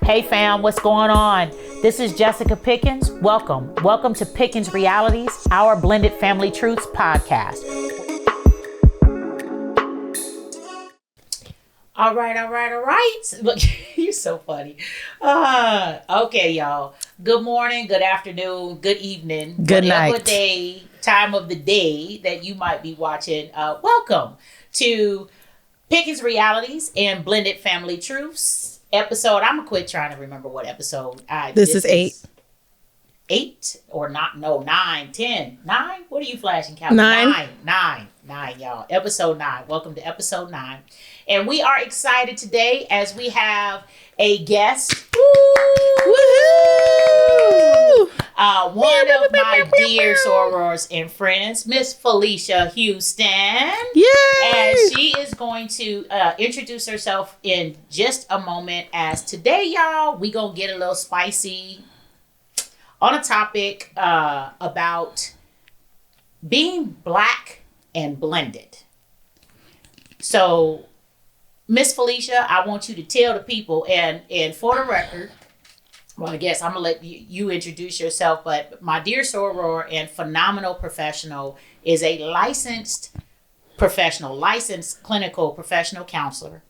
Hey fam, what's going on? This is Jessica Pickens. Welcome to Pickens Realities, our Blended Family Truths podcast. All right. Look, you're so funny. Okay, y'all. Good morning, good afternoon, good evening. Good night. Whatever time of the day that you might be watching. Welcome to Pickens Realities and Blended Family Truths episode. I'm gonna quit trying to remember what episode. This is 8. 8 or not? No, 9, 10, 9. What are you flashing? Count 9, y'all. Episode 9. Welcome to episode 9, and we are excited today as we have a guest. Woohoo! One of my dear sorors and friends, Miss Felicia Houston. Yay! And she is going to introduce herself in just a moment. As today, y'all, we gonna get a little spicy on a topic about being Black and blended. So, Miss Felicia, I want you to tell the people, and for the record, well, I guess I'm going to let you introduce yourself, but my dear soror and phenomenal professional is a licensed clinical professional counselor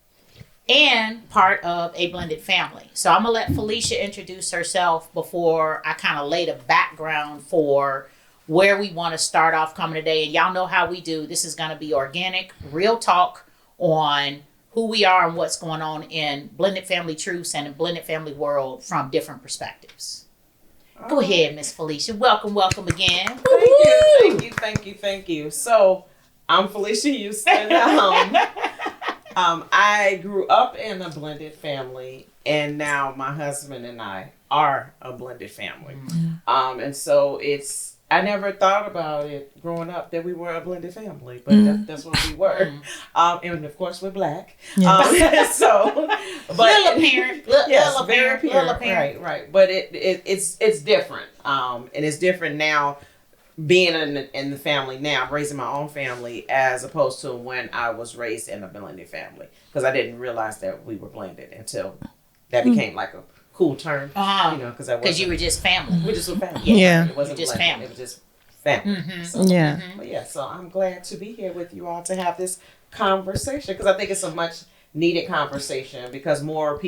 and part of a blended family. So I'm going to let Felicia introduce herself before I kind of lay the background for where we want to start off coming today. And y'all know how we do. This is going to be organic, real talk on who we are and what's going on in blended family truths and in blended family world from different perspectives. Go ahead, Miss Felicia. Welcome again. Thank you. So I'm Felicia Houston. I grew up in a blended family, and now my husband and I are a blended family. Mm-hmm. And so I never thought about it growing up that we were a blended family, but that's what we were. And of course, we're Black. Yes. Little apparent. Right. But it's different. And it's different now being in the family now, raising my own family, as opposed to when I was raised in a blended family. Because I didn't realize that we were blended until that became like a cool term, because you were just family. We're just a family. Yeah. It wasn't just blended. family. It was just family. Mm-hmm. So, yeah. But yeah, so I'm glad to be here with you all to have this conversation, because I think it's a much needed conversation, because more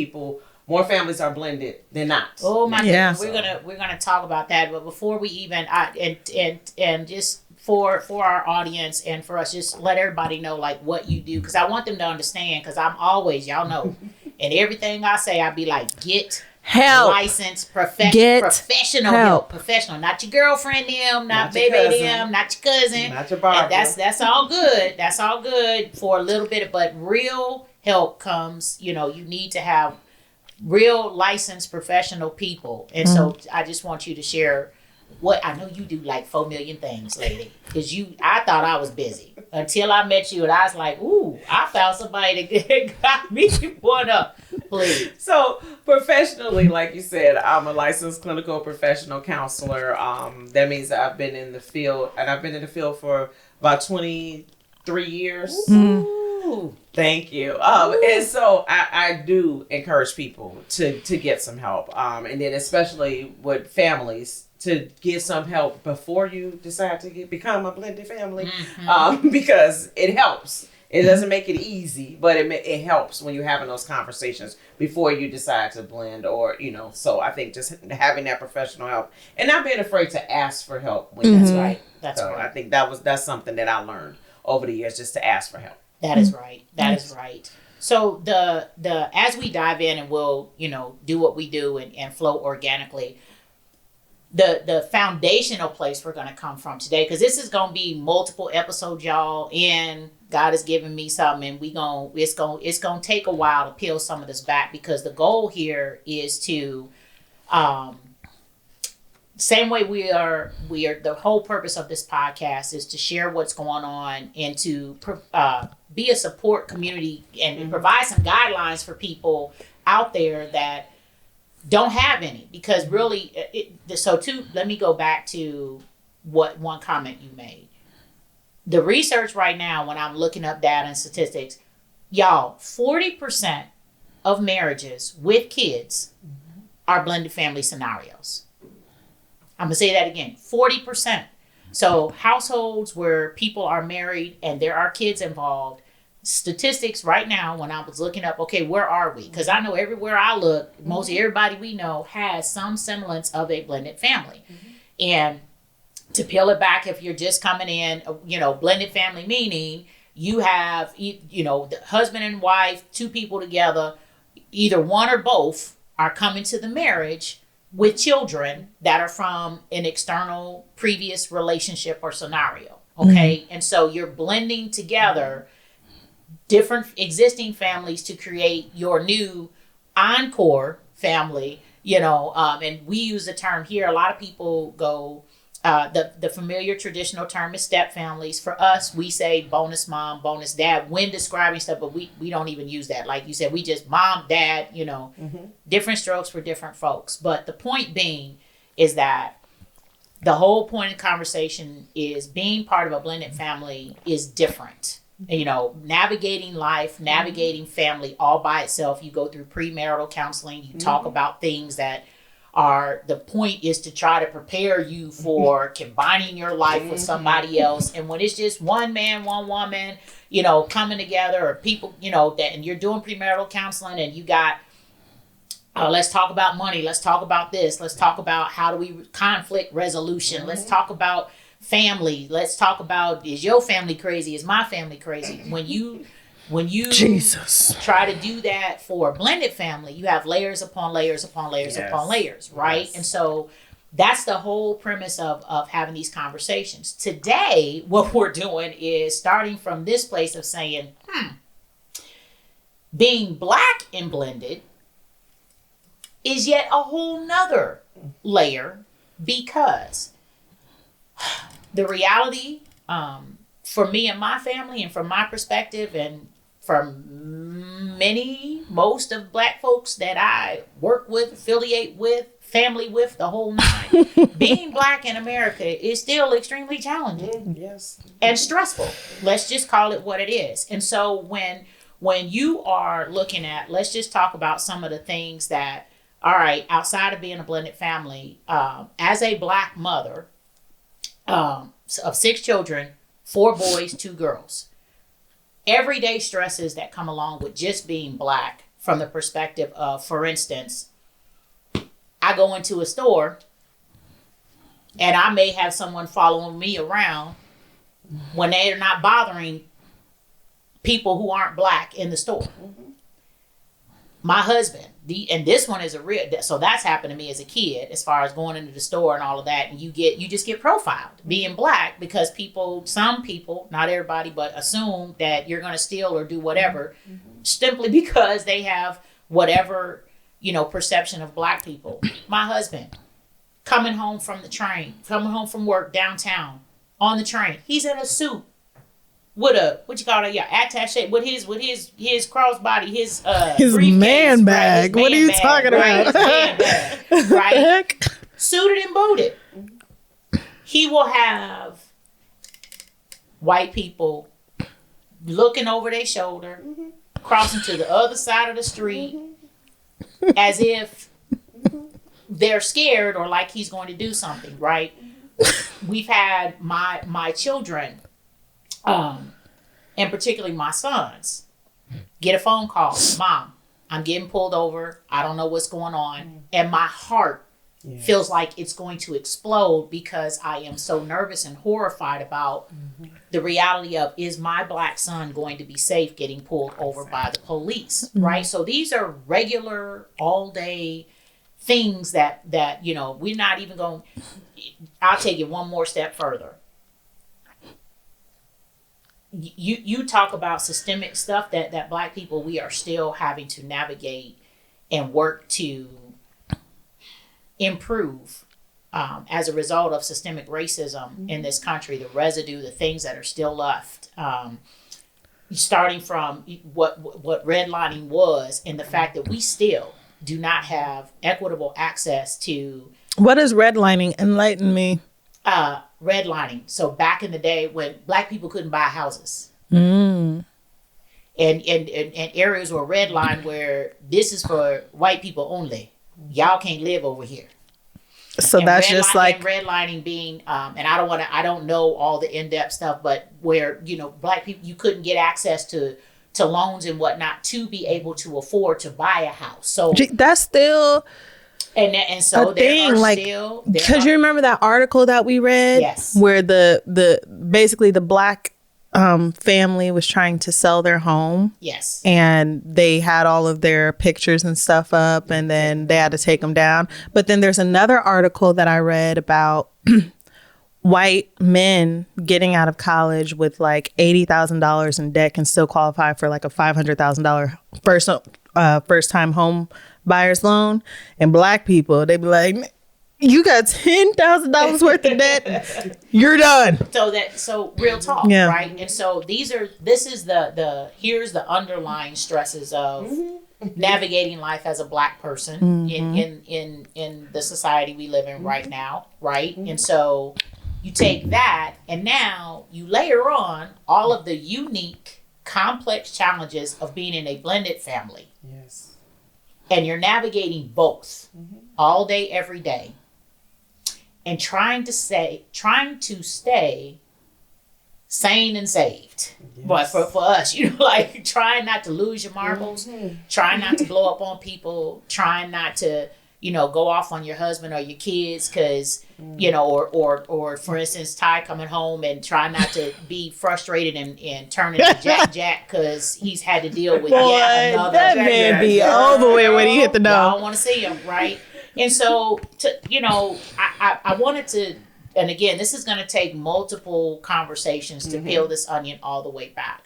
families are blended than not. Oh my Yeah. goodness, we're gonna talk about that. But before we even and just for our audience and for us, just let everybody know like what you do, because I want them to understand. Because I'm always, y'all know, and everything I say, I be like, get help, licensed professional help. Professional, not your girlfriend them, not your baby cousin. them, not your cousin, Not your Barbara. And that's all good. That's all good for a little bit, but real help comes. You need to have real licensed professional people, and so I just want you to share what I know. You do like 4 million things, lady, because I thought I was busy until I met you, and I was like, ooh, I found somebody that got me one up. Please. So professionally, like you said, I'm a licensed clinical professional counselor. That means that I've been in the field, and I've been in the field for about 23 years. Ooh. Thank you. And so I do encourage people to get some help. And then especially with families, to get some help before you decide to become a blended family, because it helps. It doesn't make it easy, but it helps when you're having those conversations before you decide to blend, or, so I think just having that professional help and not being afraid to ask for help when that's right. That's right. I think that's something that I learned over the years, just to ask for help. That is right. That is right. So the as we dive in, and we'll, do what we do and flow organically, the foundational place we're going to come from today, because this is going to be multiple episodes, y'all, and God has given me something, and it's going to take a while to peel some of this back, because the goal here is to same way we are the whole purpose of this podcast is to share what's going on and to be a support community and provide some guidelines for people out there that don't have any, because really let me go back to what one comment you made. The research right now, when I'm looking up data and statistics, y'all, 40% of marriages with kids are blended family scenarios. I'm going to say that again, 40%. So households where people are married and there are kids involved, statistics right now, when I was looking up, okay, where are we? Because I know everywhere I look, most everybody we know has some semblance of a blended family. And to peel it back, if you're just coming in, blended family meaning you have, the husband and wife, two people together, either one or both are coming to the marriage with children that are from an external previous relationship or scenario. Okay. And so you're blending together different existing families to create your new encore family, and we use the term here. A lot of people go, the familiar traditional term is step families. For us, we say bonus mom, bonus dad when describing stuff, but we don't even use that. Like you said, we just mom, dad, different strokes for different folks. But the point being is that the whole point of conversation is being part of a blended family is different. Navigating life, navigating family all by itself. You go through premarital counseling. You talk about things that are, the point is to try to prepare you for combining your life with somebody else. And when it's just one man, one woman, coming together, or people, that, and you're doing premarital counseling and you got, let's talk about money. Let's talk about this. Let's talk about how do we conflict resolution. Let's talk about family. Let's talk about, is your family crazy? Is my family crazy? When you Jesus try to do that for a blended family, you have layers upon layers upon layers upon layers, right? Yes. And so that's the whole premise of having these conversations. Today, what we're doing is starting from this place of saying, being Black and blended is yet a whole nother layer, because the reality for me and my family, and from my perspective, and from most of Black folks that I work with, affiliate with, family with, the whole nine, being Black in America is still extremely challenging. Yes. And stressful. Let's just call it what it is. And so when you are looking at, let's just talk about some of the things that, all right, outside of being a blended family, as a Black mother of 6 children, 4 boys, 2 girls, everyday stresses that come along with just being Black, from the perspective of, for instance, I go into a store and I may have someone following me around when they're not bothering people who aren't Black in the store. My husband, and this one is so that's happened to me as a kid, as far as going into the store and all of that, and you just get profiled being Black, because some people, not everybody, but assume that you're going to steal or do whatever, simply because they have whatever, perception of Black people. My husband, coming home from work downtown on the train, he's in a suit with a, attaché, with his crossbody, his man bag. Right? What are you talking about? Right? His man bag, right? Suited and booted. He will have white people looking over their shoulder, crossing to the other side of the street, as if they're scared or like he's going to do something, right? We've had my children, and particularly my sons, get a phone call. Mom, I'm getting pulled over. I don't know what's going on. And my heart feels like it's going to explode, because I am so nervous and horrified about the reality of, is my Black son going to be safe getting pulled over by the police, right? So these are regular, all day things that we're not even going. I'll take it one more step further. You talk about systemic stuff that Black people, we are still having to navigate and work to improve as a result of systemic racism in this country, the residue, the things that are still left, starting from what redlining was, and the fact that we still do not have equitable access to. What is redlining? Enlighten me. Redlining. So back in the day when Black people couldn't buy houses, and areas were redlined where this is for white people only. Y'all can't live over here. So And that's just like redlining being, and I don't know all the in-depth stuff, but where, Black people, you couldn't get access to loans and whatnot to be able to afford to buy a house. So that's still and so a thing, like, because you remember that article that we read, yes, where the basically the Black family was trying to sell their home, yes, and they had all of their pictures and stuff up, and then they had to take them down. But then there's another article that I read about white men getting out of college with like $80,000 in debt can still qualify for like a $500,000 first time home buyer's loan, and Black people, they be like, you got $10,000 worth of debt, you're done. So real talk, right? And so here's the underlying stresses of navigating life as a Black person in the society we live in right now, right? And so you take that, and now you layer on all of the unique, complex challenges of being in a blended family. Yes. And you're navigating both all day, every day. And trying to stay sane and saved. Yes. But for us, like trying not to lose your marbles, trying not to blow up on people, trying not to, go off on your husband or your kids because, or for instance, Ty coming home and trying not to be frustrated and turn into Jack because he's had to deal with another. That man be over with when he hit the door. I don't want to see him, right? And so, I wanted to, and again, this is going to take multiple conversations to peel this onion all the way back.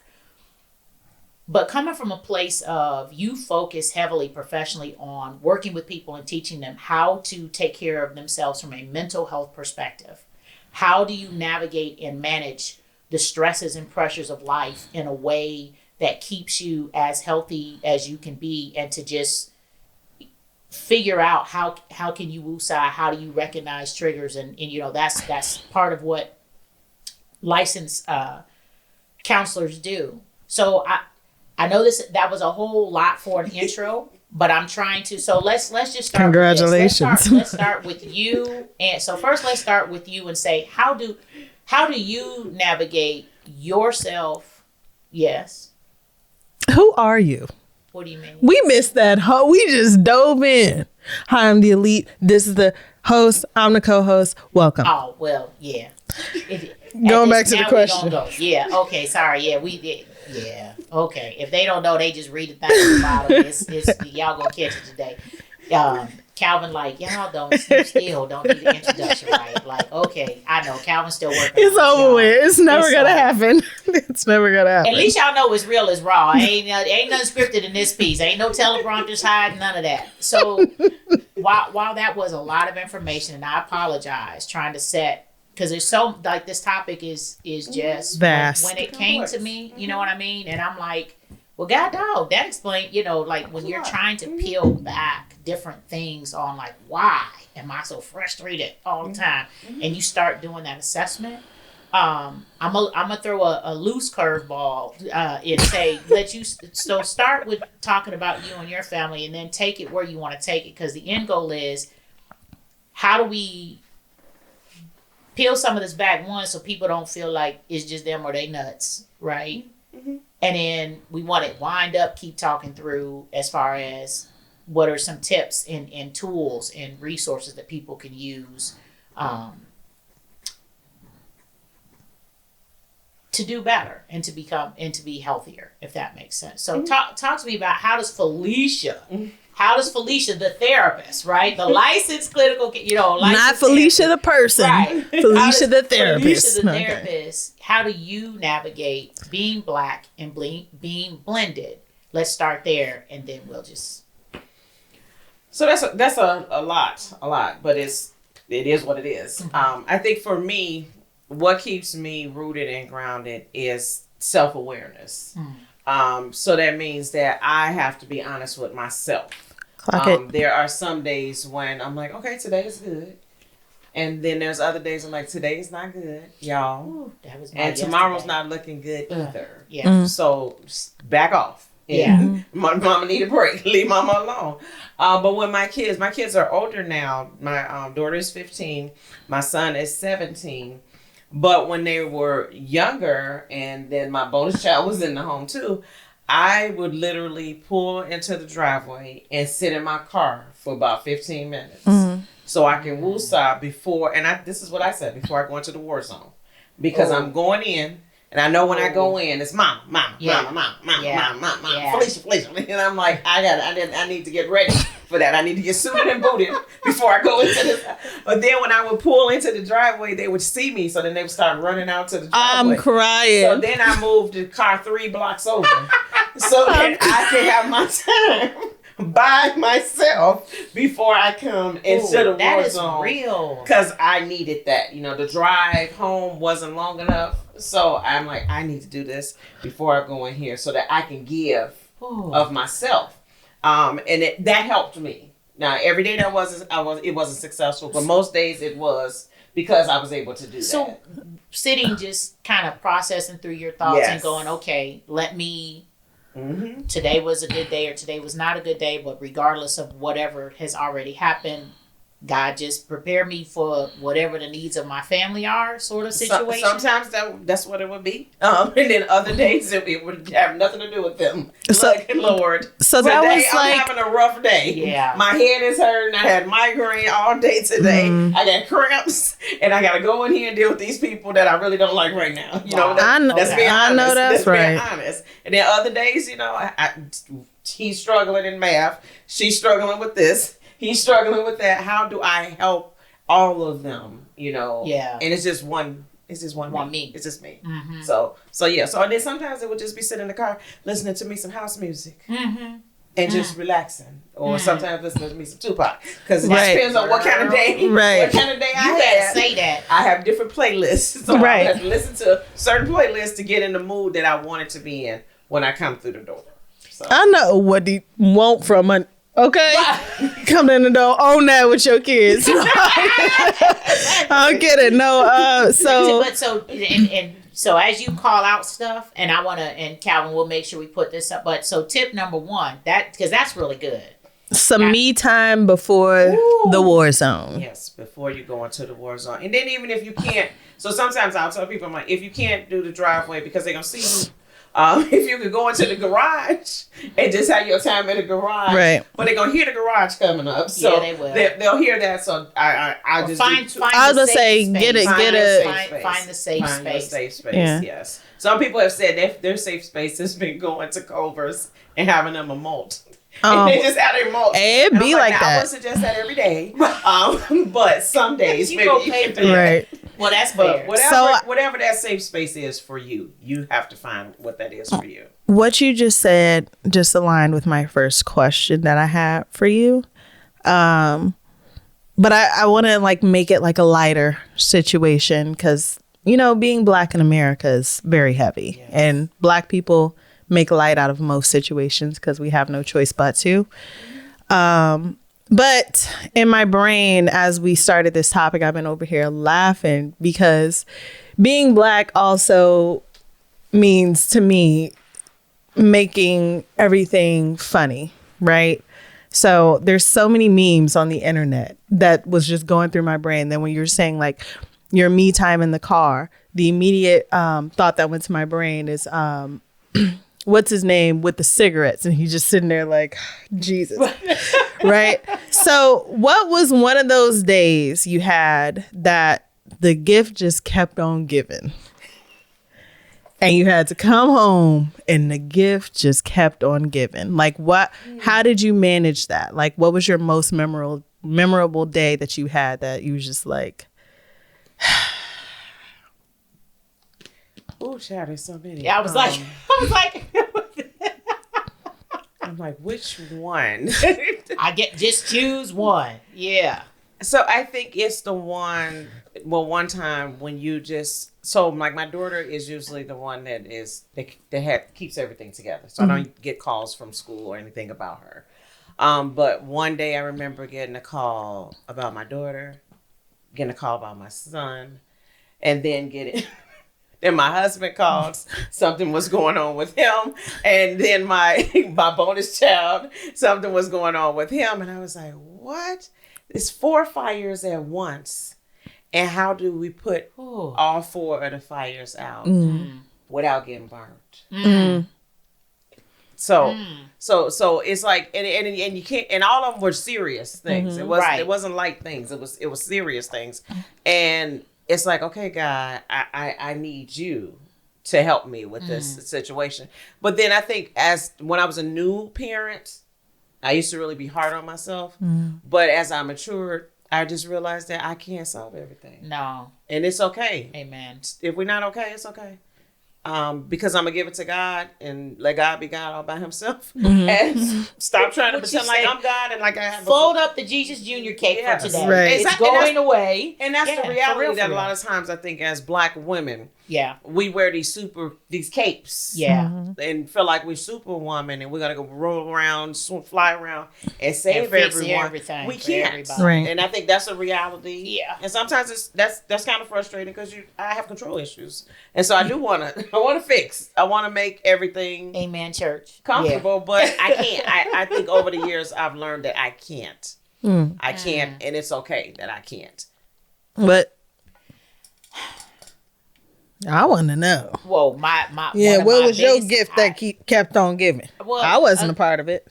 But coming from a place of you focus heavily professionally on working with people and teaching them how to take care of themselves from a mental health perspective. How do you navigate and manage the stresses and pressures of life in a way that keeps you as healthy as you can be, and to just figure out how can you woosah, how do you recognize triggers, and that's part of what licensed counselors do. So I know that was a whole lot for an intro, but I'm trying to. So let's just start. Congratulations. Let's start with you. And so first, let's start with you and say, how do you navigate yourself? Yes. Who are you? What do you mean? We missed that. We just dove in. Hi, I'm the elite. This is the host. I'm the co-host. Welcome. Oh, well, yeah. Going back to the question. Yeah. Okay. Sorry. Yeah, we did. Yeah. Okay. If they don't know, they just read the thing at the bottom. It's y'all gonna catch it today. Calvin, like, y'all still don't need the introduction, right? Like, okay, I know Calvin's still working. It's over with. It's never gonna happen. It's never gonna happen. At least y'all know it's real as raw. Ain't nothing scripted in this piece. Ain't no teleprompters hiding, none of that. So while that was a lot of information, and I apologize trying to set, because there's so, like, this topic is just vast. When it came to me, you know what I mean? And I'm like, well, God dog, that explained, like when you're trying to peel back different things on, like, why am I so frustrated all the time? And you start doing that assessment. I'm gonna throw a loose curveball and say, so start with talking about you and your family, and then take it where you want to take it, because the end goal is, how do we peel some of this back, one, so people don't feel like it's just them or they nuts, right? Mm-hmm. And then we want to wind up, keep talking through as far as what are some tips and tools and resources that people can use to do better and to be healthier, if that makes sense. So talk to me about how does Felicia, the therapist, right? The licensed clinical, not Felicia the person, right? Felicia the therapist. Felicia the therapist. How do you navigate being Black and being blended? Let's start there, and then we'll just. So that's a lot, but it is what it is. Mm-hmm. I think for me, what keeps me rooted and grounded is self-awareness. So that means that I have to be honest with myself. There are some days when I'm like, okay, today is good. And then there's other days I'm like, today's not good, y'all. Ooh, and tomorrow's not looking good either. Yeah. So back off. And my mama need a break. Leave mama alone. But when my kids are older now. My daughter is 15. My son is 17. But when they were younger, and then my bonus child was in the home too, I would literally pull into the driveway and sit in my car for about 15 minutes. So I can woosah before, and this is what I said, before I go into the war zone. Because I'm going in, and I know when I go in, it's mama, Felicia. And I'm like, I need to get ready for that. I need to get suited and booted before I go into this. But then when I would pull into the driveway, they would see me, so then they would start running out to the driveway. I'm crying. So then I moved the car 3 blocks over, so that I can have my time by myself before I come into the war zone. That is real. Because I needed that. The drive home wasn't long enough. So I'm like, I need to do this before I go in here so that I can give of myself. And that helped me. Now, every day it wasn't successful, but most days it was, because I was able to do that. So sitting, just kind of processing through your thoughts and going, okay, let me... Today was a good day or today was not a good day, but regardless of whatever has already happened, God just prepare me for whatever the needs of my family are, sort of situation. Sometimes that's what it would be. And then other days it would have nothing to do with them. So, Lord. So today, that was I'm having a rough day. Yeah. My head is hurting. I had migraine all day today. I got cramps, and I got to go in here and deal with these people that I really don't like right now. That's right. Honest. And then other days, he's struggling in math. She's struggling with this. He's struggling with that. How do I help all of them? Yeah. And it's just one. It's just one me. It's just me. So yeah. So then sometimes it would just be sitting in the car listening to me some house music and just relaxing, or sometimes listening to me some Tupac, because it just depends on what kind of day. What kind of day I have. You gotta say that. I have different playlists, so I have to listen to certain playlists to get in the mood that I want it to be in when I come through the door. So. I know what you want from an. Okay, come in the door, own that with your kids. I'll get it. No, so as you call out stuff, and I want to, and Calvin, we'll make sure we put this up. But so tip number 1, because that's really good. Some me time before the war zone. Yes, before you go into the war zone, and then even if you can't, so sometimes I'll tell people, I'm like, if you can't do the driveway because they're gonna see you. If you could go into the garage and just have your time in the garage, but they're gonna hear the garage coming up, so they will. They'll hear that. So I just find I was gonna say find the safe space. Safe space. Yeah. Yes. Some people have said their safe space has been going to Culver's and having them a molt. And they just have their molt. It be like that. I wouldn't suggest that every day, but some days you maybe go you pay can for do that. that. Well, that's fair. Whatever that safe space is for you, you have to find what that is for you. What you just said just aligned with my first question that I had for you. But I want to make it like a lighter situation, because, being Black in America is very heavy. Yes. And Black people make light out of most situations because we have no choice but to. But in my brain, as we started this topic, I've been over here laughing, because being Black also means to me making everything funny, right? So there's so many memes on the internet that was just going through my brain. Then when you're saying your me time in the car, the immediate thought that went to my brain is what's his name with the cigarettes, and he's just sitting there like, Jesus. Right? So what was one of those days you had that the gift just kept on giving, and you had to come home and the gift just kept on giving? How did you manage that? What was your most memorable day that you had that you was just like, oh, child, there's so many. Yeah, I was like, I'm like, which one? Just choose one. Yeah. So I think it's the one. Well, one time when you just my daughter is usually the one that keeps everything together. So I don't get calls from school or anything about her. But one day I remember getting a call about my daughter, getting a call about my son, and then Then my husband called. Something was going on with him. And then my bonus child, something was going on with him. And I was like, what? It's 4 fires at once. And how do we put all 4 of the fires out without getting burned? So it's like, and you can't, and all of them were serious things. It wasn't light things. It was serious things. And it's like, okay, God, I need you to help me with this situation. But then I think when I was a new parent, I used to really be hard on myself. But as I matured, I just realized that I can't solve everything. No. And it's okay. Amen. If we're not okay, it's okay. Because I'm going to give it to God and let God be God all by himself. And stop trying to pretend like I'm God and like I have fold up the Jesus Junior cake for today. Right. It's going away. And that's the reality that a lot of times I think as Black women, we wear these capes. And feel like we're Superwoman and we're going to go roll around, fly around and save everyone. Everything we can't. Right. And I think that's a reality. Yeah. And sometimes that's kind of frustrating because I have control issues. And so I do want to fix. I want to make everything Amen, church. Comfortable, but I can't. I think over the years I've learned that I can't. I can't, and it's okay that I can't. But I want to know. Whoa, my what was your gift that kept on giving? Well, I wasn't a part of it.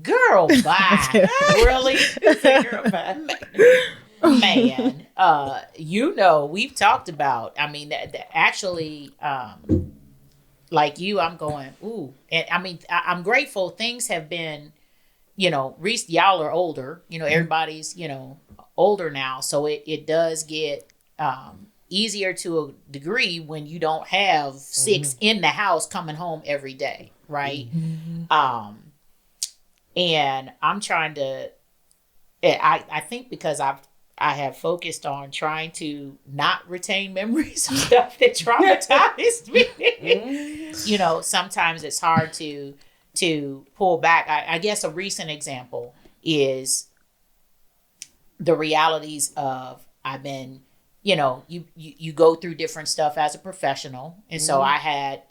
Girl, bye. Really? Girl, bye. Man, we've talked about, I mean, actually, like you, I'm going, ooh. And I mean, I'm grateful things have been, y'all are older, everybody's, older now. So it does get easier to a degree when you don't have 6 in the house coming home every day. Right. And I'm trying to, I think because I have focused on trying to not retain memories of stuff that traumatized me. Sometimes it's hard to pull back. I guess a recent example is the realities of I've been, you go through different stuff as a professional. And so I had,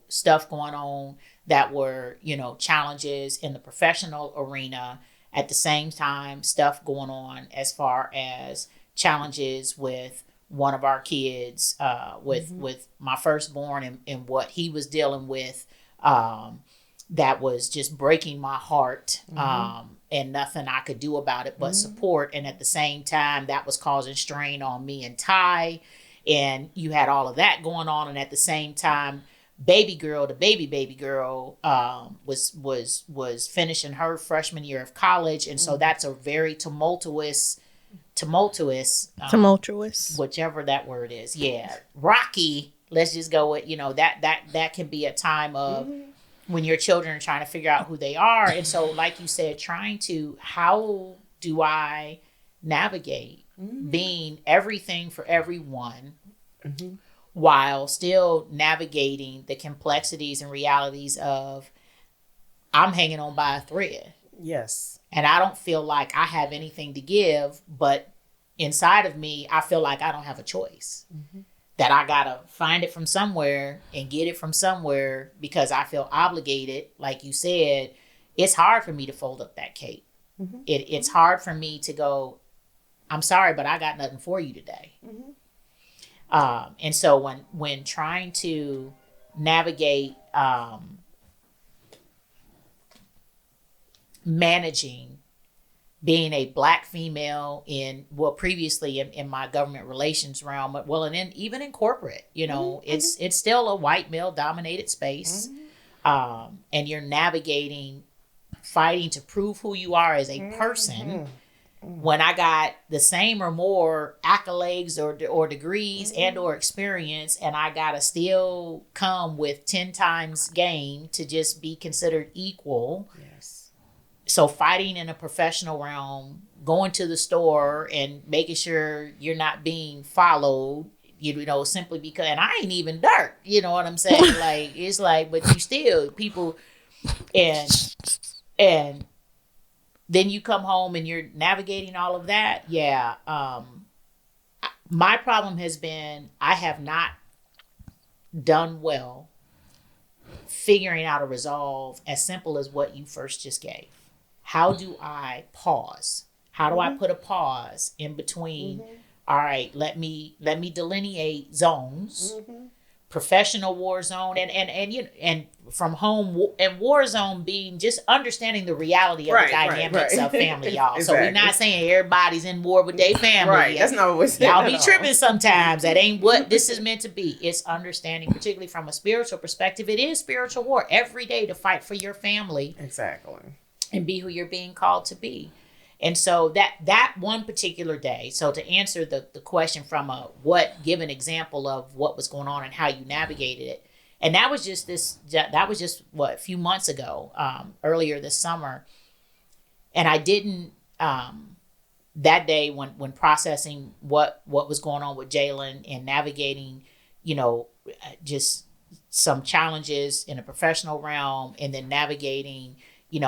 stuff going on that were, challenges in the professional arena. At the same time, stuff going on as far as challenges with one of our kids, with my firstborn and what he was dealing with, that was just breaking my heart, and nothing I could do about it but support. And at the same time, that was causing strain on me and Ty, and you had all of that going on. And at the same time, baby girl was finishing her freshman year of college, and so that's a very tumultuous, whichever that word is, rocky. Let's just go with that can be a time of when your children are trying to figure out who they are, and so like you said, how do I navigate being everything for everyone? While still navigating the complexities and realities of I'm hanging on by a thread. Yes. And I don't feel like I have anything to give, but inside of me, I feel like I don't have a choice. That I gotta find it from somewhere and get it from somewhere because I feel obligated. Like you said, it's hard for me to fold up that cape. It's hard for me to go, I'm sorry, but I got nothing for you today. And so when trying to navigate managing being a Black female previously in my government relations realm, and even in corporate, it's still a white male dominated space. And you're navigating, fighting to prove who you are as a person. When I got the same or more accolades or degrees and or experience, and I gotta still come with 10 times gain to just be considered equal. Yes. So fighting in a professional realm, going to the store and making sure you're not being followed, simply because, and I ain't even dark, you know what I'm saying? Like, it's like, but you still, people, and then you come home and you're navigating all of that. Yeah. My problem has been, I have not done well, figuring out a resolve as simple as what you first just gave. How do I pause? How do I put a pause in between? All right, let me delineate zones. Professional war zone and from home and war zone being just understanding the reality of the dynamics of family, y'all. Exactly. So we're not saying everybody's in war with their family. Right. That's not what we're saying. Y'all be tripping sometimes. That ain't what this is meant to be. It's understanding, particularly from a spiritual perspective. It is spiritual war every day to fight for your family. Exactly. And be who you're being called to be. And so that one particular day, so to answer the question from give an example of what was going on and how you navigated it. And that was just a few months ago, earlier this summer. And I didn't, that day when processing what was going on with Jalen and navigating, just some challenges in a professional realm, and then navigating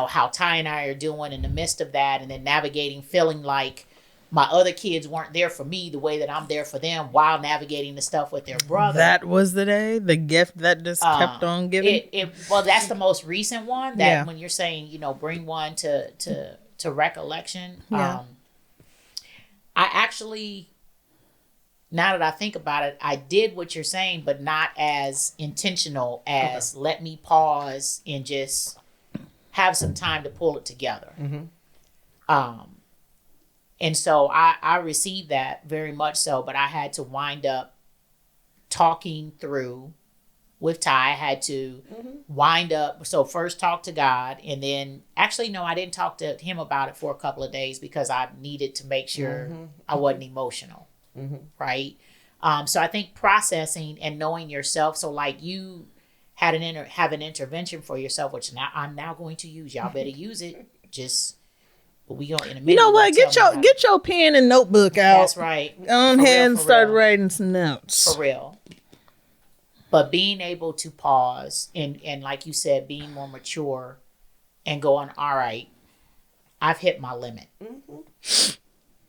how Ty and I are doing in the midst of that, and then navigating feeling like my other kids weren't there for me the way that I'm there for them while navigating the stuff with their brother. That was the day, the gift that just kept on giving. Well, that's the most recent one that when you're saying, bring one to recollection. Yeah. I actually, now that I think about it, I did what you're saying, but not as intentional as let me pause and just have some time to pull it together. And so I received that very much so, but I had to wind up talking through with Ty. I had to wind up, so first talk to God, and then, actually, no, I didn't talk to him about it for a couple of days because I needed to make sure I wasn't emotional, right? So I think processing and knowing yourself, so like you have an intervention for yourself, which I'm now going to use. Y'all better use it. But we go in a minute. You know what? Get your pen and notebook out. That's right. Go ahead and start writing some notes. For real. But being able to pause and like you said, being more mature and going, all right, I've hit my limit.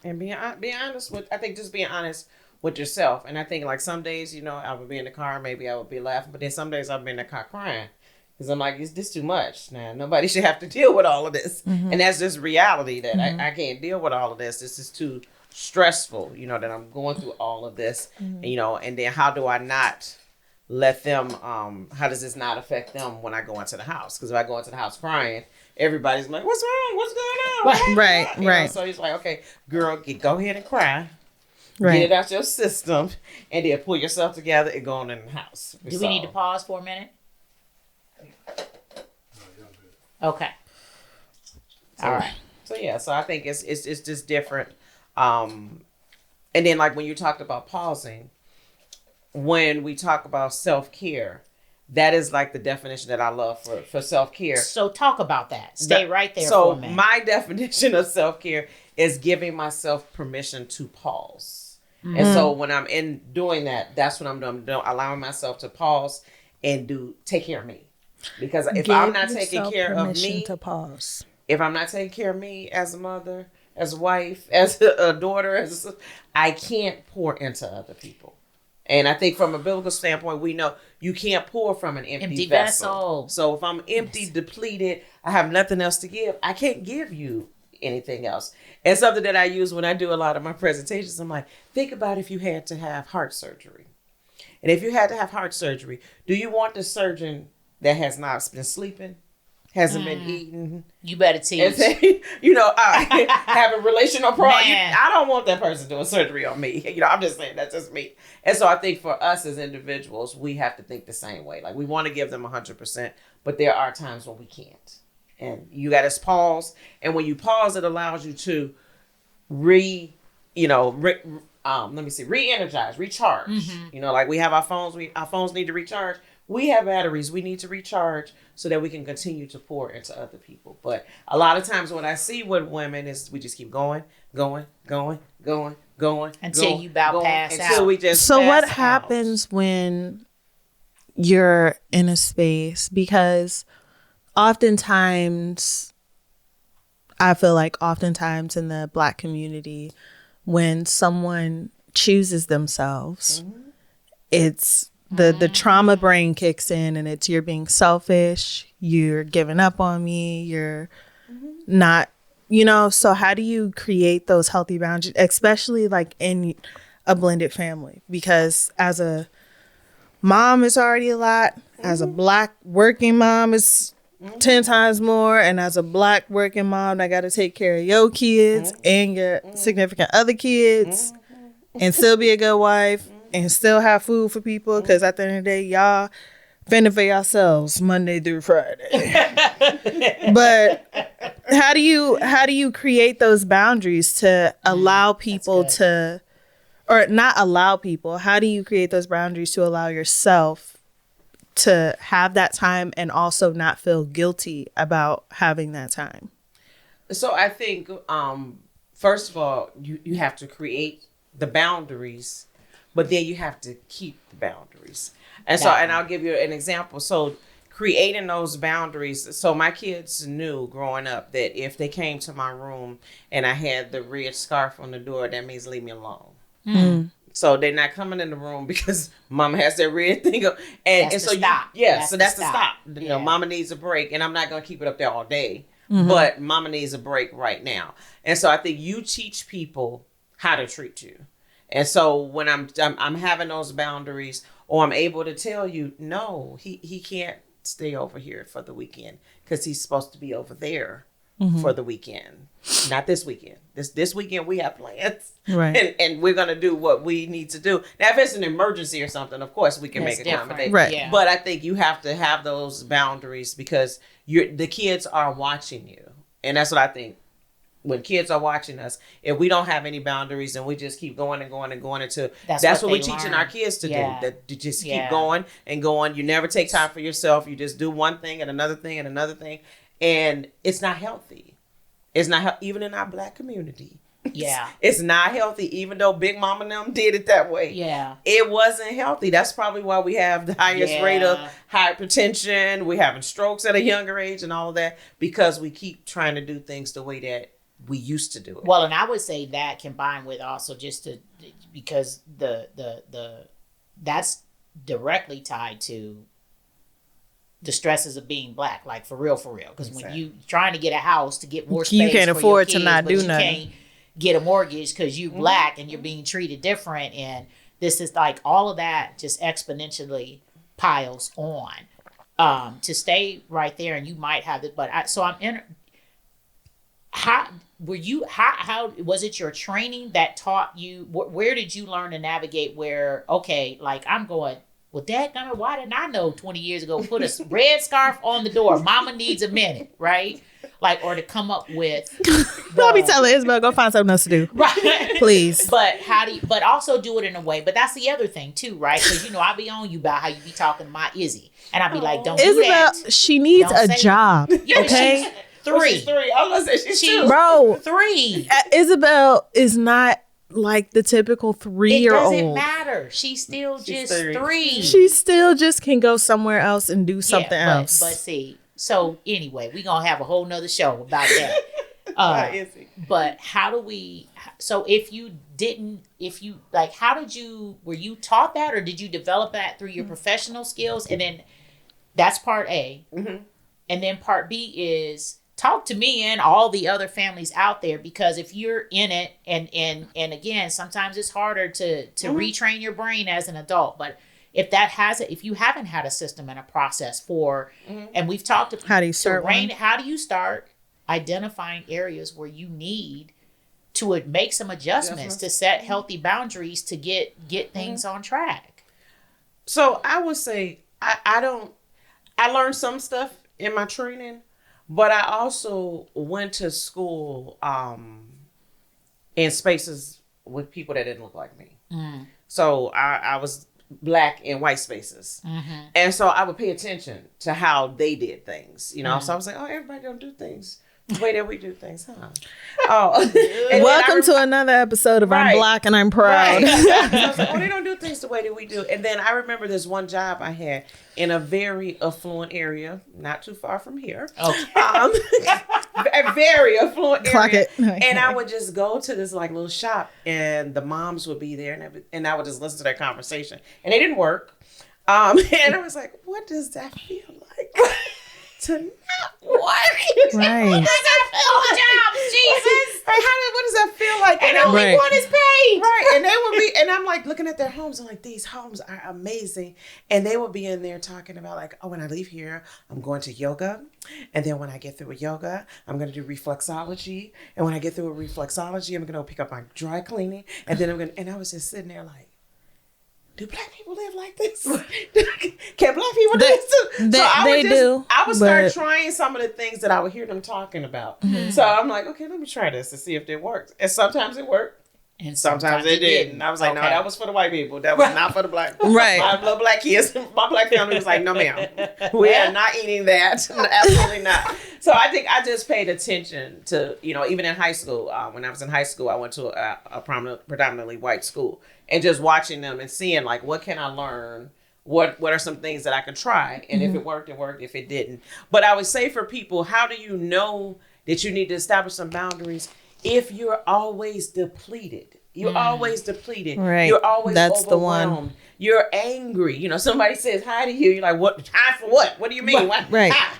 And being honest just being honest with yourself. And I think like some days, I would be in the car, maybe I would be laughing, but then some days I'll be in the car crying because I'm like, is this too much? Now, nobody should have to deal with all of this. And that's just reality that I can't deal with all of this. This is too stressful, that I'm going through all of this, and then how do I not let them, how does this not affect them when I go into the house? Because if I go into the house crying, everybody's like, what's wrong? What's going on? Right. So he's like, okay, girl, go ahead and cry. Get it out your system, and then pull yourself together and go on in the house. Do we need to pause for a minute? Okay. All right. So I think it's just different. And then like when you talked about pausing, when we talk about self-care, that is like the definition that I love for self-care. So talk about that. Stay right there for a minute. So my definition of self-care is giving myself permission to pause. And so when I'm in doing that, that's what I'm doing. Allowing myself to pause and take care of me. Because if I'm not taking care of me, if I'm not taking care of me as a mother, as a wife, as a daughter, I can't pour into other people. And I think from a biblical standpoint, we know you can't pour from an empty vessel. So if I'm empty, depleted, I have nothing else to give, I can't give you anything else. And something that I use when I do a lot of my presentations, I'm like, think about if you had to have heart surgery. And if you had to have heart surgery, do you want the surgeon that has not been sleeping, hasn't been eating? You better teach. Have a relational problem. I don't want that person doing surgery on me. I'm just saying, that's just me. And so I think for us as individuals, we have to think the same way. Like we want to give them 100%, but there are times when we can't. And you got to pause. And when you pause, it allows you to re-energize, recharge. Like we have our phones, our phones need to recharge. We have batteries we need to recharge so that we can continue to pour into other people. But a lot of times what I see with women is we just keep going. Until you pass out. Until we just So pass what out. happens when you're in a space? Because oftentimes, I feel like oftentimes in the Black community, when someone chooses themselves, it's the trauma brain kicks in, and it's you're being selfish, you're giving up on me, you're not, so how do you create those healthy boundaries, especially like in a blended family? Because as a mom, it's already a lot. As a Black working mom, it's 10 times more. And as a Black working mom, I got to take care of your kids and your significant other kids and still be a good wife and still have food for people. Because at the end of the day, y'all fending for yourselves Monday through Friday. But how do you create those boundaries to allow people to, or not allow people, how do you create those boundaries to allow yourself to have that time and also not feel guilty about having that time? So I think, first of all, you have to create the boundaries, but then you have to keep the boundaries. And so, and I'll give you an example. So creating those boundaries. So my kids knew growing up that if they came to my room and I had the red scarf on the door, that means leave me alone. Mm. So they're not coming in the room because mama has that red thing up. And so stop. So that's the stop. Mama needs a break, and I'm not going to keep it up there all day, but mama needs a break right now. And so I think you teach people how to treat you. And so when I'm having those boundaries, or I'm able to tell you, no, he can't stay over here for the weekend because he's supposed to be over there for the weekend. Not this weekend. This weekend we have plans. Right. And we're going to do what we need to do. Now, if it's an emergency or something, of course we can make accommodation. Right. Yeah. But I think you have to have those boundaries because the kids are watching you. And that's what I think. When kids are watching us, if we don't have any boundaries and we just keep going and going and going until that's what we're teaching our kids to do. That to just keep going and going. You never take time for yourself. You just do one thing and another thing and another thing. And it's not healthy. It's not even in our Black community. Yeah. It's not healthy, even though Big Mama and them did it that way. Yeah. It wasn't healthy. That's probably why we have the highest rate of hypertension. We're having strokes at a younger age and all of that because we keep trying to do things the way that we used to do it. Well, and I would say that combined with also because that's directly tied to the stresses of being Black, like for real. Because when you trying to get a house to get more space, you can't afford to not do nothing. You can't get a mortgage because you Black and you're being treated different, and this is like all of that just exponentially piles on to stay right there, and you might have it. But how was it your training that taught you? Where did you learn to navigate? Where like I'm going. Well, dadgummit, why didn't I know 20 years ago? Put a red scarf on the door. Mama needs a minute, right? Like, or to come up with. I'll be telling Isabel, go find something else to do, right? Please. But but also do it in a way. But that's the other thing too, right? Because I be on you about how you be talking to my Izzy, and I be like, don't do that. Isabel, she needs a job. Okay. She's 3. I'm gonna say she's 2. Bro, 3. Isabel is not like the typical 3-year-old. It doesn't matter. She's still just 3. She still just can go somewhere else and do something else. But see, so anyway, we're going to have a whole nother show about that. But how do we, so were you taught that, or did you develop that through your professional skills? And then that's part A. Mm-hmm. And then part B is, talk to me and all the other families out there, because if you're in it, and again, sometimes it's harder to retrain your brain as an adult, but if you haven't had a system and a process for, and we've talked about how do you start identifying areas where you need to make some adjustments to set healthy boundaries to get things on track. So I would say I learned some stuff in my training. But I also went to school in spaces with people that didn't look like me. Mm. So I was Black in white spaces. Mm-hmm. And so I would pay attention to how they did things, So I was like, oh, everybody don't do things the way that we do things, huh? Oh, welcome to another episode of I'm Black and I'm Proud. Right. So I was like, oh, they don't do things the way that we do. And then I remember this one job I had in a very affluent area, not too far from here. Okay. A very affluent area. Okay. And I would just go to this like little shop, and the moms would be there, and I would just listen to their conversation. And they didn't work. And I was like, what does that feel like? To not work. Right. What does that feel like? Jesus. Like, what does that feel like? And only Right. one is paid. Right. And they would be, and I'm like looking at their homes. I'm like, these homes are amazing. And they would be in there talking about like, oh, when I leave here, I'm going to yoga. And then when I get through with yoga, I'm going to do reflexology. And when I get through with reflexology, I'm going to pick up my dry cleaning. And then and I was just sitting there like, do black people live like this? Can black people do this too? I would start trying some of the things that I would hear them talking about. Mm-hmm. So I'm like, okay, let me try this to see if it works. And sometimes it worked. And sometimes it didn't. I was like, no, that was for the white people. That was not for the black people. Right. My little black kids, my black family was like, no, ma'am. We are not eating that. Absolutely not. So I think I just paid attention to, even in high school. When I was in high school, I went to a predominantly white school. And just watching them and seeing, like, what can I learn? What are some things that I could try? And if it worked, it worked. If it didn't. But I would say for people, how do you know that you need to establish some boundaries if you're always depleted? You're always depleted. Right. You're always That's overwhelmed. the one. You're angry. Somebody says hi to you. You're like, what? Hi for what? What do you mean? What? Right. Hi.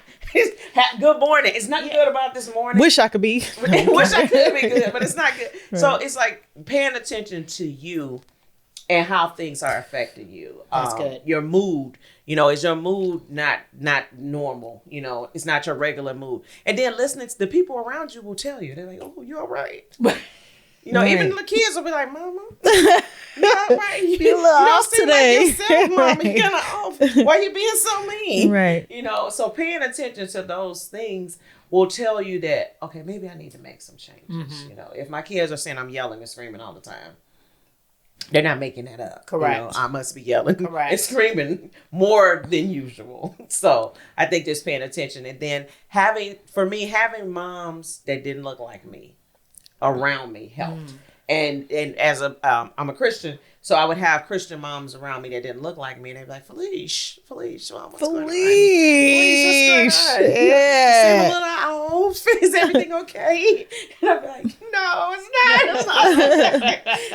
Good morning. It's not good about this morning. Wish I could be. Wish I could be good, but it's not good. Right. So it's like paying attention to you and how things are affecting you. That's good. Your mood, is your mood not normal? It's not your regular mood. And then listening to the people around you will tell you. They're like, oh, you're all right. Right. Even the kids will be like, Mama, you're all right. You look off today. Like yourself, Mama. You're kind of off. Why you being so mean? Right. So paying attention to those things will tell you that, okay, maybe I need to make some changes. Mm-hmm. If my kids are saying I'm yelling and screaming all the time, they're not making that up. Correct. I must be yelling and screaming more than usual. So I think just paying attention. And then having moms that didn't look like me around me helped. And as I'm a Christian, so I would have Christian moms around me that didn't look like me, and they'd be like, Felice, Mom, what's going on? Felice, what's going on? Yeah. You seem a little off. Is everything okay? And I'd be like, no, it's not. It's not.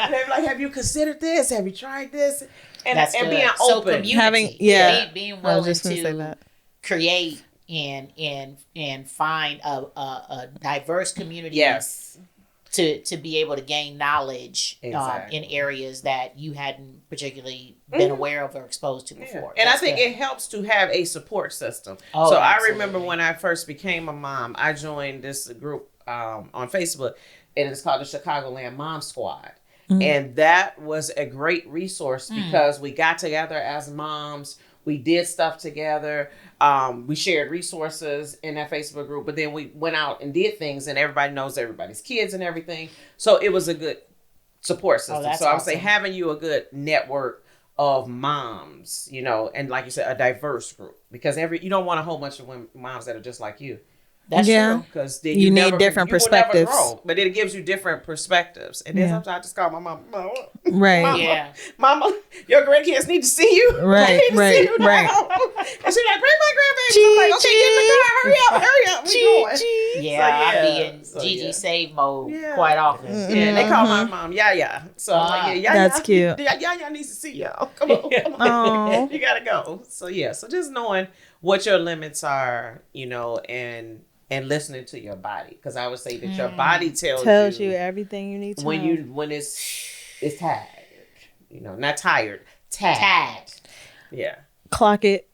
And they'd be like, have you considered this? Have you tried this? And being open. So community. Being willing to create and find a diverse community. Yes. To be able to gain knowledge in areas that you hadn't particularly been aware of or exposed to before. And I think it helps to have a support system. Oh, so absolutely. I remember when I first became a mom, I joined this group on Facebook, and it's called the Chicagoland Mom Squad. Mm-hmm. And that was a great resource because we got together as moms. We did stuff together. We shared resources in that Facebook group, but then we went out and did things, and everybody knows everybody's kids and everything. So it was a good support system. So I would say having you a good network of moms, and like you said, a diverse group, because you don't want a whole bunch of moms that are just like you. That's true. Because you need different perspectives. But it gives you different perspectives. And then sometimes I just call my mom, right? Mama, Mama, your grandkids need to see you. Right, right. And she's like, bring my grandbaby. I'm like, okay, get in the car. Hurry up. We going. I be in Gigi save mode quite often. Yeah, and they call my mom, yeah. So I'm like, that's cute. Yeah, needs to see y'all. Come on. You gotta go. So so just knowing what your limits are, and listening to your body, because I would say that your body tells you everything you need to when know. when it's tired, not tired, tagged. Yeah, clock it.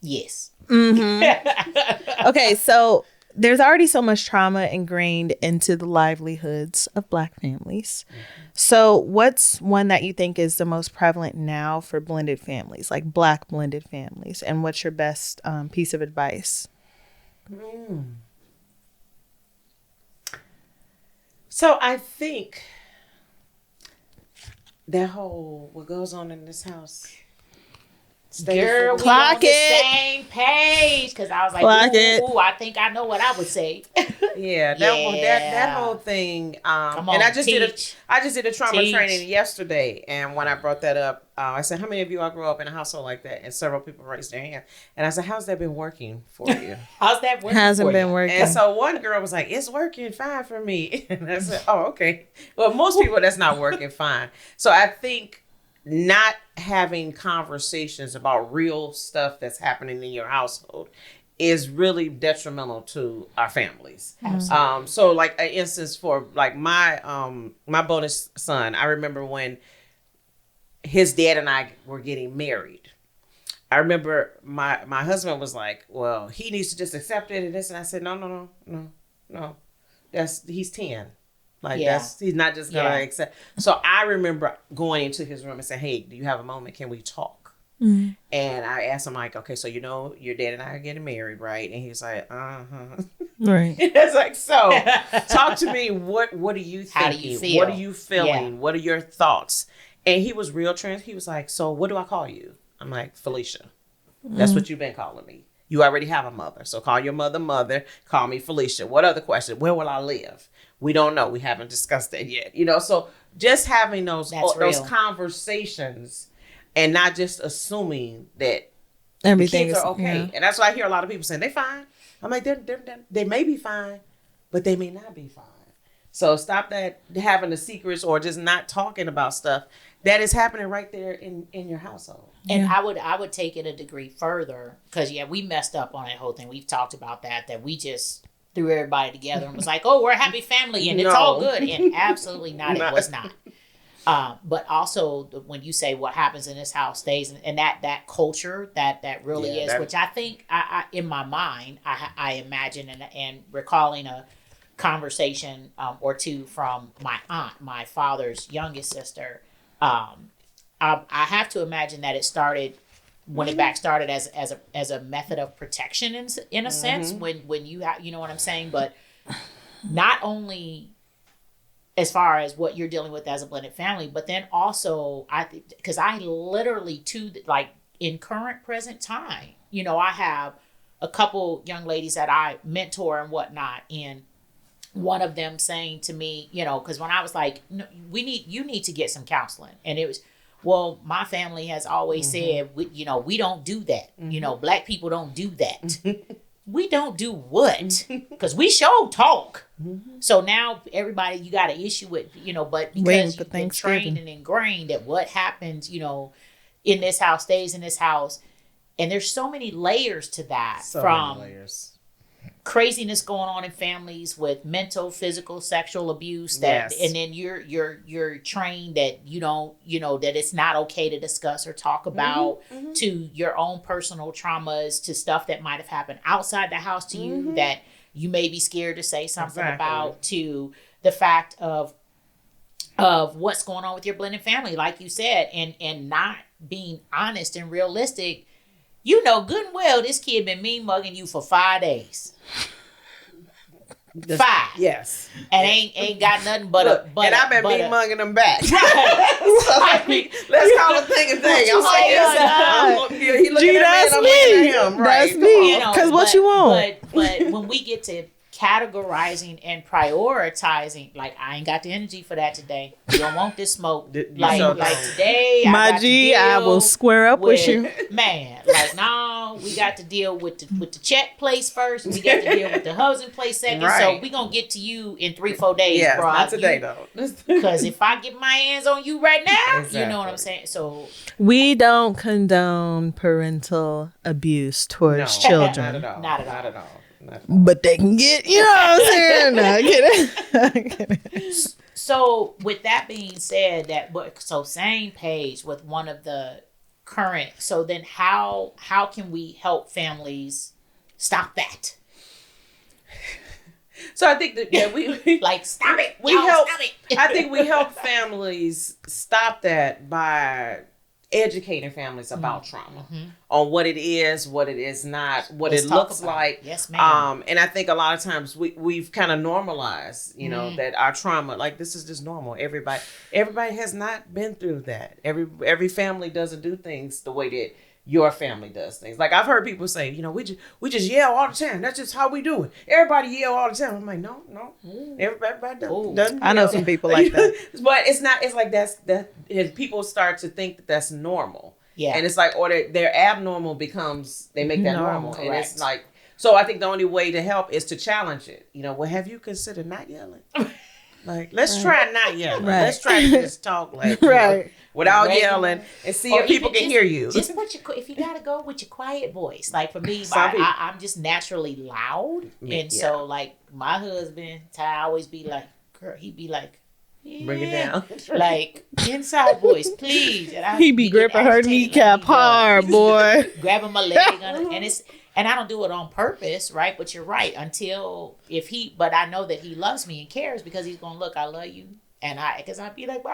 Yes. Mm-hmm. Okay, so there's already so much trauma ingrained into the livelihoods of Black families. Mm-hmm. So what's one that you think is the most prevalent now for blended families, like Black blended families, and what's your best piece of advice? So I think that whole what goes on in this house. Girl, we on the same page, because I was like, ooh, I think I know what I would say. That whole thing. Come on, and I just did a trauma training yesterday, and when I brought that up, I said, how many of you all grew up in a household like that? And several people raised their hand. And I said, how's that been working for you? How's that working? Hasn't been working. And so one girl was like, it's working fine for me. And I said, oh, okay. Well, most people, that's not working fine. So I think not having conversations about real stuff that's happening in your household is really detrimental to our families. So like an instance for like my bonus son, I remember when his dad and I were getting married. I remember my husband was like, well, he needs to just accept it and this, and I said, no. He's 10. Like he's not just gonna accept. So I remember going into his room and saying, hey, do you have a moment? Can we talk? Mm-hmm. And I asked him like, okay, so you know your dad and I are getting married, right? And he's like, right. It's like, so talk to me. What are you thinking? How do you feel? What are you feeling? What are your thoughts? And he was real he was like, so what do I call you? I'm like, Felicia. That's what you've been calling me. You already have a mother. So call your mother. Call me Felicia. What other question? Where will I live? We don't know. We haven't discussed that yet. You know, so just having those conversations and not just assuming that everything the kids are okay. Yeah. And that's why I hear a lot of people saying they're fine. I'm like, they may be fine, but they may not be fine. So stop that having the secrets or just not talking about stuff that is happening right there in your household. And I would take it a degree further because we messed up on that whole thing. We've talked about that we just threw everybody together and was like, oh, we're a happy family and it's all good. And absolutely not. It was not. But also when you say what happens in this house stays, and that culture that really is, which I think I in my mind, I imagine and recalling a conversation or two from my aunt, my father's youngest sister. I have to imagine that it started when it started as a method of protection in a sense when you have, you know what I'm saying, but not only as far as what you're dealing with as a blended family, but then also because I literally like in current present time, you know, I have a couple young ladies that I mentor and whatnot, and one of them saying to me, you know, because when I was like, no, you need to get some counseling, and it was, well, my family has always said, we don't do that. You know, Black people don't do that. We don't do what? Because we show talk. So now everybody, you got an issue with, you know, but because you've been trained and ingrained that what happens, you know, in this house stays in this house. And there's so many layers to that, from craziness going on in families with mental, physical, sexual abuse and then you're trained that you don't, you know, that it's not okay to discuss or talk about, to your own personal traumas, to stuff that might have happened outside the house to you that you may be scared to say something about, to the fact of what's going on with your blended family, like you said, and not being honest and realistic. You know good and well this kid been mean mugging you for 5 days. 5. Yes. And ain't got nothing but a and I've been mean mugging them back. Right. So let's call a thing a thing. I'm like, he looking at me and I'm looking at him. Right. That's me. Because what you want. But when we get to categorizing and prioritizing, like, I ain't got the energy for that today. You don't want this smoke. Like today, my G, I will square up with you. Man, like, no, we got to deal with the check place first. We got to deal with the housing place second. Right. So we gonna get to you in 3-4 days, bro. Not today though. Because if I get my hands on you right now, you know what I'm saying. So we don't condone parental abuse towards children. Not at all. But they can get, you know what I'm saying? No, get it. So with that being said, so same page with one of the current. So then how can we help families stop that? So I think that we like stop it. Stop it. I think we help families stop that by educating families about trauma, on what it is not, what it looks like. Yes, ma'am. And I think a lot of times we've kind of normalized, you know, that our trauma, like, this is just normal. Everybody has not been through that. Every family doesn't do things the way that your family does things. Like, I've heard people say, you know, we just yell all the time. That's just how we do it. Everybody yell all the time. I'm like, no. Everybody doesn't. I know some people like that. But it's not. It's like and people start to think that that's normal. Yeah. And it's like, or their abnormal becomes, they make that normal. Correct. And it's like, so I think the only way to help is to challenge it. You know, well, have you considered not yelling? Like, let's try not yelling. Right. Let's try to just talk like Right. without Regular. yelling and see Or if people even can hear you. Just put your, if you gotta go with your quiet voice. Like for me, Some people- I'm just naturally loud, and so like my husband, Ty, always be like, girl, he'd be like, Bring it down. like inside voice, please. And I He be gripping her agitated, kneecap like, he does. hard, boy. Grabbing my leg, and I don't do it on purpose, right? But you're right. But I know that he loves me and cares because he's gonna look. I love you, and because I'd be like, but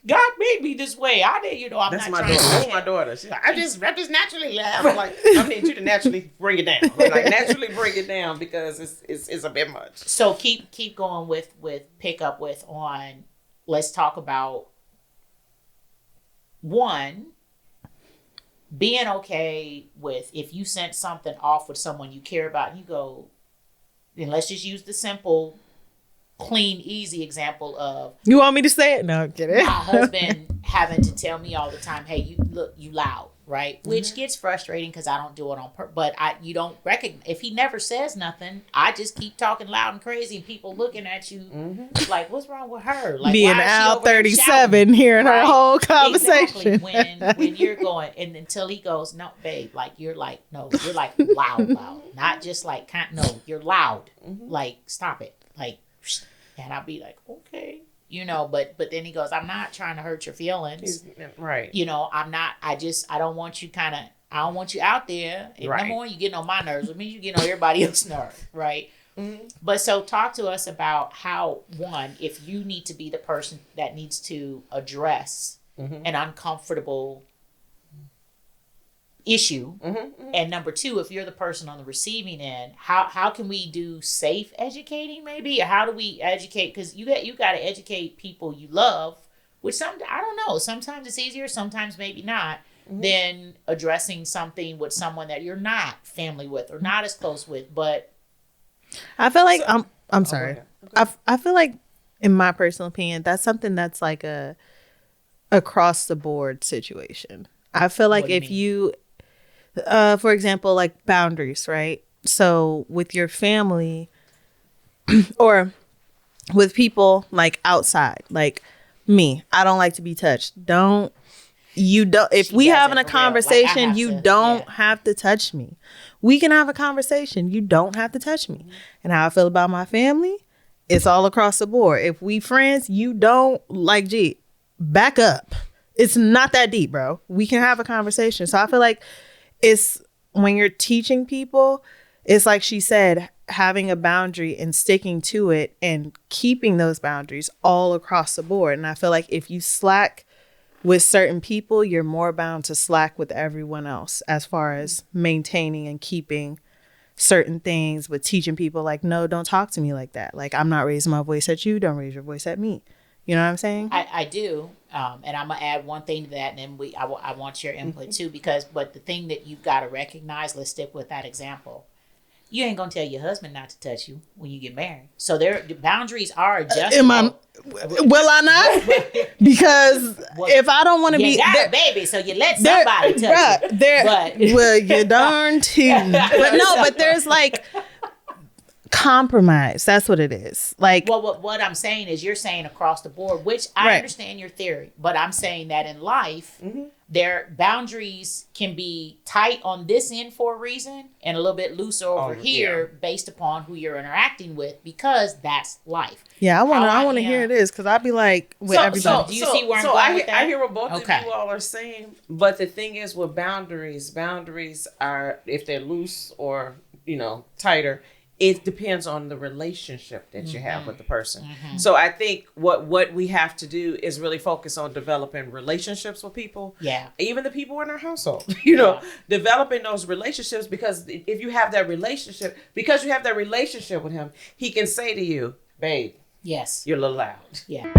God made me this way. I'm That's not my trying daughter. to. That's my daughter. She's like, I'm just naturally loud. I'm like, I need you to naturally bring it down. Like naturally bring it down because it's a bit much. So keep going with pick up with on. Let's talk about one. Being okay with if you sent something off with someone you care about, and you go, and let's just use the simple, clean, easy example of You want me to say it? No, I'm kidding. my husband having to tell me all the time, "Hey, you loud," right? Which gets frustrating because I don't do it on purpose. But you don't recognize if he never says nothing. I just keep talking loud and crazy, and people looking at you like, "What's wrong with her?" Like Being why is she out over there 37, shouting? hearing her Right? whole conversation. Exactly. When you're going, and until he goes, "No, babe," like you're like loud, not just like no, you're loud. Like stop it, like, and I'll be like, okay. But then he goes, I'm not trying to hurt your feelings. Right. I'm not, I don't want you I don't want you out there. And Right. number one, you getting on my nerves. It means you getting on everybody else's nerves, right? But so talk to us about how, one, if you need to be the person that needs to address an uncomfortable issue. And number two, if you're the person on the receiving end, how can we do safe educating maybe? Or how do we educate? Because you got to educate people you love, which I don't know. Sometimes it's easier, sometimes maybe not, than addressing something with someone that you're not family with or not as close with. But I feel like I'm go sorry. ahead. Okay. I feel like, in my personal opinion, that's something that's like a across the board situation. I feel like if you for example, like boundaries, right? So with your family or with people like outside, like me, I don't like to be touched. If we having a conversation, you don't have to touch me. We can have a conversation. You don't have to touch me. And how I feel about my family, it's all across the board. If we friends, you don't back up. It's not that deep, bro. We can have a conversation. So I feel like it's when you're teaching people, it's like she said, having a boundary and sticking to it and keeping those boundaries all across the board. And I feel like if you slack with certain people, you're more bound to slack with everyone else as far as maintaining and keeping certain things, with teaching people like, no, don't talk to me like that. Like, I'm not raising my voice at you. Don't raise your voice at me. You know what I'm saying? I do. And I'm going to add one thing to that, and then I want your input too, but the thing that you've got to recognize, let's stick with that example. You ain't going to tell your husband not to touch you when you get married. So the boundaries are adjustable. Will I not? Because if I don't want to be a baby, so you let somebody touch you. Well, you're darn too. But there's like compromise. That's what it is. Like, well, what I'm saying is, you're saying across the board, which I understand your theory, but I'm saying that in life, their boundaries can be tight on this end for a reason and a little bit looser over here based upon who you're interacting with, because that's life. Yeah, I want to hear this, because I'd be like with everybody. Do you see where I'm going with that? I hear what both of you all are saying, but the thing is with boundaries are, if they're loose or tighter, it depends on the relationship that you have with the person. So I think what we have to do is really focus on developing relationships with people. Yeah. Even the people in our household, developing those relationships, because if you have that relationship, because you have that relationship with him, he can say to you, babe, yes, you're a little loud. Yeah.